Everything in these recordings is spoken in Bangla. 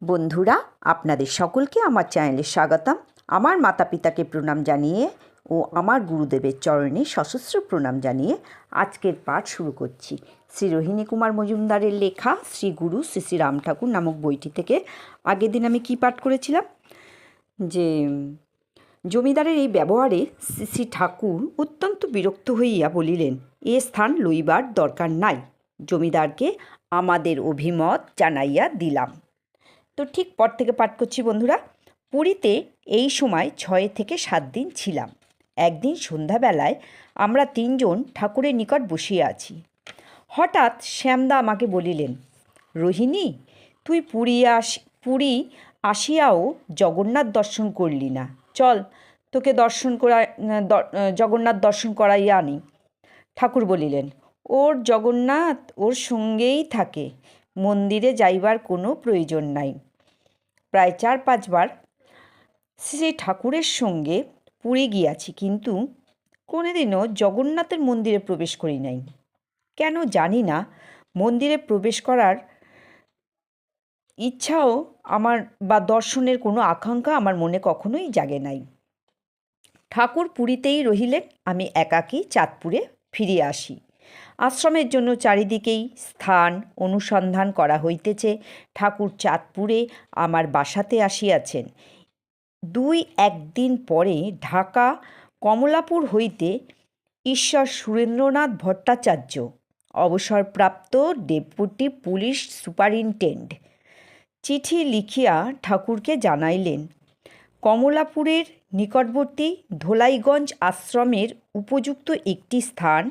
বন্ধুরা, আপনাদের সকলকে আমার চ্যানেলে স্বাগতম। আমার মাতা পিতাকে প্রণাম জানিয়ে ও আমার গুরুদেবের চরণে সশস্ত্র প্রণাম জানিয়ে আজকের পাঠ শুরু করছি। শ্রী রোহিণী কুমার মজুমদারের লেখা শ্রী গুরু শ্রী শ্রী রাম ঠাকুর নামক বইটি থেকে। আগের দিন আমি কি পাঠ করেছিলাম যে জমিদারের এই ব্যবহারে শ্রী শ্রী ঠাকুর অত্যন্ত বিরক্ত হইয়া বলিলেন, এ স্থান লইবার দরকার নাই। জমিদারকে আমাদের অভিমত জানাইয়া দিলাম। তো ঠিক পর থেকে পাঠ করছি বন্ধুরা। পুরীতে এই সময় 6 থেকে 7 দিন ছিলাম। একদিন সন্ধ্যাবেলায় আমরা 3 জন ঠাকুরের নিকট বসিয়া আছি। হঠাৎ শ্যামদা আমাকে বলিলেন, রোহিণী, তুই পুরী আসিয়াও জগন্নাথ দর্শন করলি না। চল, তোকে জগন্নাথ দর্শন করাইয়া আনি। ঠাকুর বলিলেন, ওর জগন্নাথ ওর সঙ্গেই থাকে, মন্দিরে যাইবার কোনো প্রয়োজন নাই। প্রায় 4-5 বার শ্রী ঠাকুরের সঙ্গে পুরী গিয়াছি, কিন্তু কোনোদিনও জগন্নাথের মন্দিরে প্রবেশ করি নাই। কেন জানি না, মন্দিরে প্রবেশ করার ইচ্ছাও আমার বা দর্শনের কোনো আকাঙ্ক্ষা আমার মনে কখনোই জাগে নাই। ঠাকুর পুরীতেই রহিলেন, আমি একাকী চাঁদপুরে ফিরিয়া আসি। আশ্রমের জন্য চারিদিকেই স্থান অনুসন্ধান করা হইতেছে। ঠাকুর চাঁদপুরে আমার বাসাতে আসিয়াছেন। 2-1 দিন পরে ঢাকা কমলাপুর হইতে ঈশ্বর সুরেন্দ্রনাথ ভট্টাচার্য, অবসরপ্রাপ্ত ডেপুটি পুলিশ সুপারিনটেন্ডেন্ট, চিঠি লিখিয়া ঠাকুরকে জানাইলেন, কমলাপুরের নিকটবর্তী ধোলাইগঞ্জ আশ্রমের উপযুক্ত একটি স্থান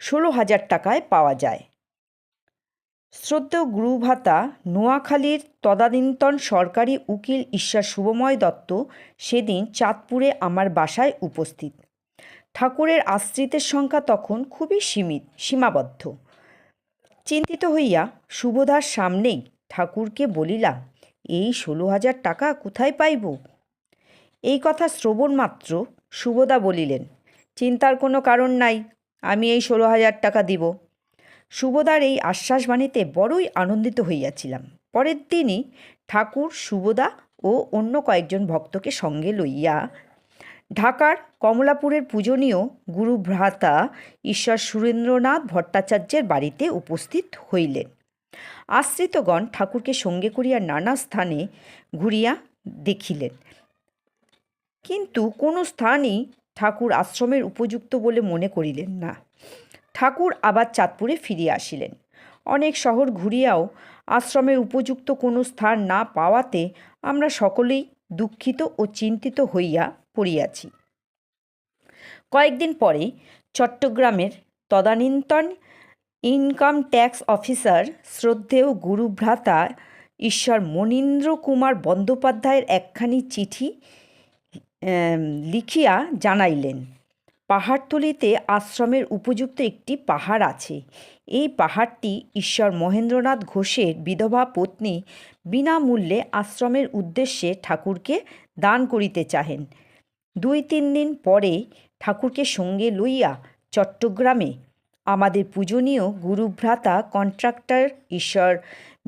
16,000 টাকায় পাওয়া যায়। শ্রদ্ধেয় গুরুভ্রাতা নোয়াখালীর তদানীন্তন সরকারি উকিল ঈশ্বর শুভময় দত্ত সেদিন চাঁদপুরে আমার বাসায় উপস্থিত। ঠাকুরের আশ্রিতের সংখ্যা তখন খুবই সীমাবদ্ধ। চিন্তিত হইয়া শুভদার সামনেই ঠাকুরকে বলিলাম, এই 16,000 টাকা কোথায় পাইব? এই কথা শ্রবণ মাত্র শুভদা বলিলেন, চিন্তার কোনো কারণ নাই, আমি এই 16,000 টাকা দিব। শুভদার এই আশ্বাসবাণীতে বড়ই আনন্দিত হইয়াছিলাম। পরের দিনই ঠাকুর শুভদা ও অন্য কয়েকজন ভক্তকে সঙ্গে লইয়া ঢাকার কমলাপুরের পূজনীয় গুরুভ্রাতা ঈশ্বর সুরেন্দ্রনাথ ভট্টাচার্যের বাড়িতে উপস্থিত হইলেন। আশ্রিতগণ ঠাকুরকে সঙ্গে করিয়া নানা স্থানে ঘুরিয়া দেখিলেন, কিন্তু কোনো স্থানই ঠাকুর আশ্রমের উপযুক্ত বলে মনে করিলেন না। ঠাকুর আবার চাঁদপুরে ফিরিয়া আসিলেন। অনেক শহর ঘুরিয়াও আশ্রমের উপযুক্ত কোনো স্থান না পাওয়াতে আমরা সকলেই দুঃখিত ও চিন্তিত হইয়া পড়িয়াছি। কয়েকদিন পরে চট্টগ্রামের তদানীন্তন ইনকাম ট্যাক্স অফিসার শ্রদ্ধেয় গুরুভ্রাতা ঈশ্বর মনীন্দ্র কুমার বন্দ্যোপাধ্যায়ের একখানি চিঠি লিখিয়া জানাইলেন, পাহাড়তলিতে আশ্রমের উপযুক্ত একটি পাহাড় আছে। এই পাহাড়টি ঈশ্বর মহেন্দ্রনাথ ঘোষের বিধবা পত্নী বিনামূল্যে আশ্রমের উদ্দেশ্যে ঠাকুরকে দান করিতে চাহেন। 2-3 দিন পরে ঠাকুরকে সঙ্গে লইয়া চট্টগ্রামে আমাদের পূজনীয় গুরুভ্রাতা কন্ট্রাক্টর ঈশ্বর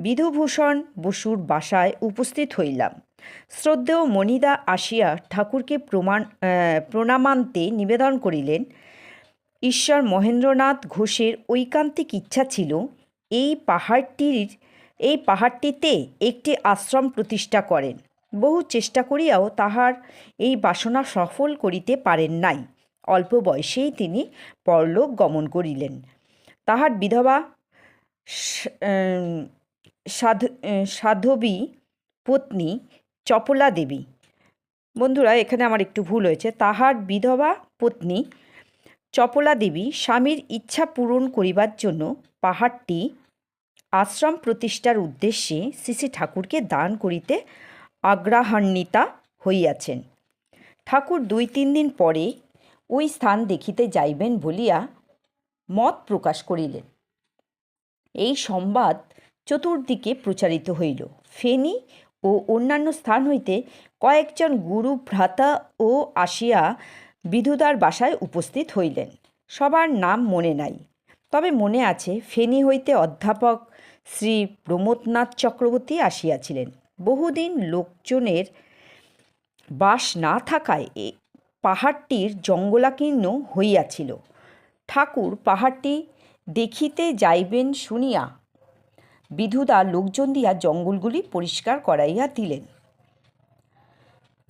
বিধুভূষণ বসুর বাসায় উপস্থিত হইলাম। শ্রদ্ধেয় মণিদা আসিয়া ঠাকুরকে প্রণামান্তে নিবেদন করিলেন, ঈশ্বর মহেন্দ্রনাথ ঘোষের ঐকান্তিক ইচ্ছা ছিল এই পাহাড়টিতে একটি আশ্রম প্রতিষ্ঠা করেন। বহু চেষ্টা করিয়াও তাহার এই বাসনা সফল করিতে পারেন নাই। অল্প বয়সেই তিনি পরলোক গমন করিলেন। তাহার বিধবা সাধবী পত্নী চপলা দেবী, বন্ধুরা এখানে আমার একটু ভুল হয়েছে, তাহার বিধবা পত্নী চপলা দেবী স্বামীর ইচ্ছা পূরণ করিবার জন্য পাহাড়টি আশ্রম প্রতিষ্ঠার উদ্দেশ্যে শ্রী ঠাকুরকে দান করিতে আগ্রহান্বিতা হইয়াছেন। ঠাকুর 2-3 দিন পরে ওই স্থান দেখিতে যাইবেন বলিয়া মত প্রকাশ করিলেন। এই সংবাদ চতুর্দিকে প্রচারিত হইল। ফেনী ও অন্যান্য স্থান হইতে কয়েকজন গুরুভ্রাতাও আসিয়া বিধুদার বাসায় উপস্থিত হইলেন। সবার নাম মনে নাই, তবে মনে আছে ফেনী হইতে অধ্যাপক শ্রী প্রমোদনাথ চক্রবর্তী আসিয়াছিলেন। বহুদিন লোকজনের বাস না থাকায় পাহাড়টির জঙ্গলাকীর্ণ হইয়াছিল। ঠাকুর পাহাড়টি দেখিতে যাইবেন শুনিয়া বিধুদা লোকজন দিয়া জঙ্গলগুলি পরিষ্কার করাইয়া দিলেন।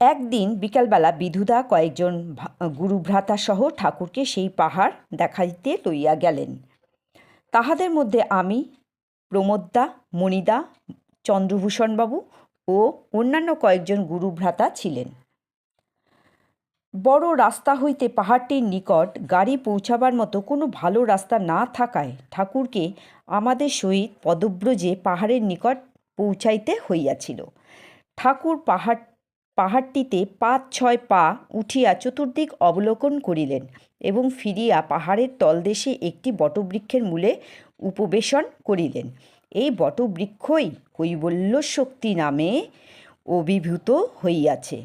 একদিন বিকালবেলা বিধুদা কয়েকজন গুরুভ্রাতাসহ ঠাকুরকে সেই পাহাড় দেখাইতে লইয়া গেলেন। তাহাদের মধ্যে আমি, প্রমোদদা, মণিদা, চন্দ্রভূষণবাবু ও অন্যান্য কয়েকজন গুরুভ্রাতা ছিলেন। বড় রাস্তা হইতে পাহাড়টির নিকট গাড়ি পৌঁছাবার মতো কোনো ভালো রাস্তা না থাকায় ঠাকুরকে আমাদের সহিত পদব্রজে পাহাড়ের নিকট পৌঁছাইতে হইয়াছিল। ঠাকুর পাহাড়টিতে ৫-৬ পা উঠিয়া চতুর্দিক অবলোকন করিলেন এবং ফিরিয়া পাহাড়ের তলদেশে একটি বটবৃক্ষের মূলে উপবেশন করিলেন। এই বটবৃক্ষই কৈবল্যশক্তি নামে অভিভূত হইয়াছে।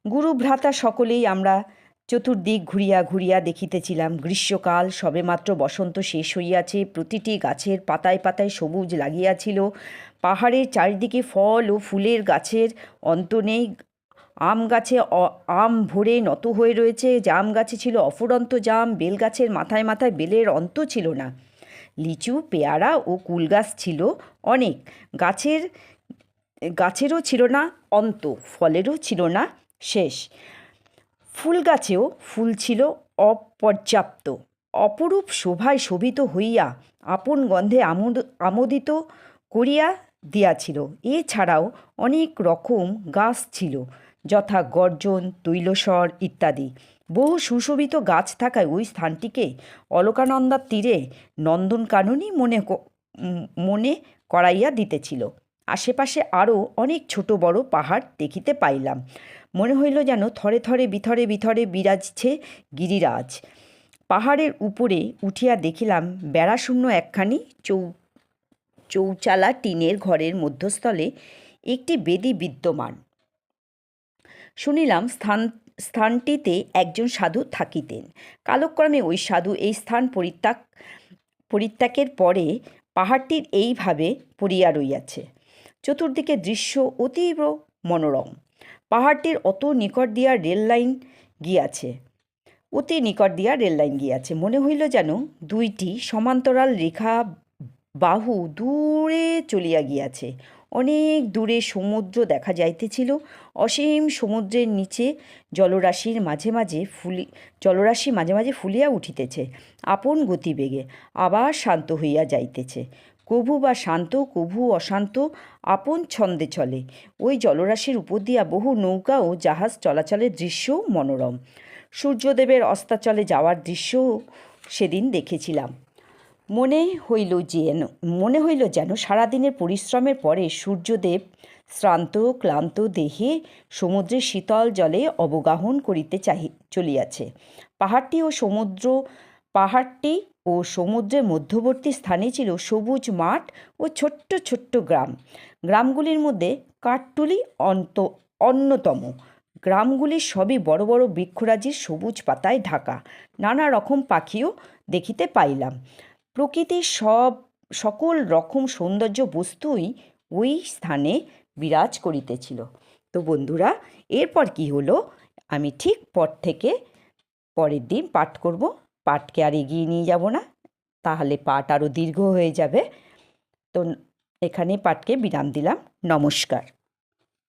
গুরুভ্রাতা সকলেই আমরা চতুর্দিক ঘুরিয়া ঘুরিয়া দেখিতেছিলাম। গ্রীষ্মকাল, সবেমাত্র বসন্ত শেষ হইয়াছে। প্রতিটি গাছের পাতায় পাতায় সবুজ লাগিয়াছিল। পাহাড়ের চারিদিকে ফল ও ফুলের গাছের অন্ত নেই। আম গাছে আম ভরে নত হয়ে রয়েছে, জাম গাছে ছিল অফুরন্ত জাম, বেল গাছের মাথায় মাথায় বেলের অন্ত ছিল না। লিচু, পেয়ারা ও কুল গাছ ছিল অনেক। গাছেরও ছিল না অন্ত, ফলেরও ছিল না শেষ। ফুল গাছেও ফুল ছিল অপর্যাপ্ত। অপরূপ শোভায় শোভিত হইয়া আপন গন্ধে আমোদিত করিয়া দিয়াছিল। এছাড়াও অনেক রকম গাছ ছিল, যথা গর্জন, তৈলসর ইত্যাদি। বহু সুশোভিত গাছ থাকায় ওই স্থানটিকে অলকানন্দার তীরে নন্দনকাননই মনে করাইয়া দিতেছিল। আশেপাশে আরও অনেক ছোট বড় পাহাড় দেখিতে পাইলাম। মনে হইল যেন থরে থরে বিথরে বিথরে বিরাজছে গিরিরাজ। পাহাড়ের উপরে উঠিয়া দেখিলাম বেড়াশূন্য একখানি চৌচালা টিনের ঘরের মধ্যস্থলে একটি বেদী বিদ্যমান। শুনিলাম স্থানটিতে একজন সাধু থাকিতেন। কালক্রমে ওই সাধু এই স্থান পরিত্যাগের পরে পাহাড়টির এইভাবে পড়িয়া রইয়াছে। চতুর্দিকে দৃশ্য অতীব মনোরম। পাহাড়টির অতি নিকট দিয়া রেললাইন গিয়াছে। মনে হইল যেন দুইটি সমান্তরাল রেখা বাহু দূরে চলিয়া গিয়াছে। অনেক দূরে সমুদ্র দেখা যাইতেছিল। অসীম সমুদ্রের নিচে জলরাশি মাঝে মাঝে ফুলিয়া উঠিতেছে আপন গতিবেগে, আবার শান্ত হইয়া যাইতেছে। কভু বা শান্ত, কভু অশান্ত, আপন ছন্দে চলে। ওই জলরাশির উপর দিয়া বহু নৌকা ও জাহাজ চলাচলের দৃশ্যও মনোরম। সূর্যদেবের অস্তাচলে যাওয়ার দৃশ্যও সেদিন দেখেছিলাম। মনে হইল যেন সারাদিনের পরিশ্রমের পরে সূর্যদেব শ্রান্ত ক্লান্ত দেহে সমুদ্রের শীতল জলে অবগাহন করিতে চলিয়াছে। পাহাড়টি ও সমুদ্রের মধ্যবর্তী স্থানে ছিল সবুজ মাঠ ও ছোট্ট ছোট্ট গ্রাম। গ্রামগুলির মধ্যে কাঠটুলি অন্যতম। গ্রামগুলি সবই বড় বড় বৃক্ষরাজির সবুজ পাতায় ঢাকা। নানা রকম পাখিও দেখিতে পাইলাম। প্রকৃতির সকল রকম সৌন্দর্য বস্তুই ওই স্থানে বিরাজ করিতেছিল। তো বন্ধুরা, এরপর কি হলো আমি ঠিক পরের দিন পাঠ করব। পাঠকে আর এগিয়ে নিয়ে যাব না, তাহলে পাঠ আরও দীর্ঘ হয়ে যাবে। তো এখানে পাঠকে বিরাম দিলাম। নমস্কার।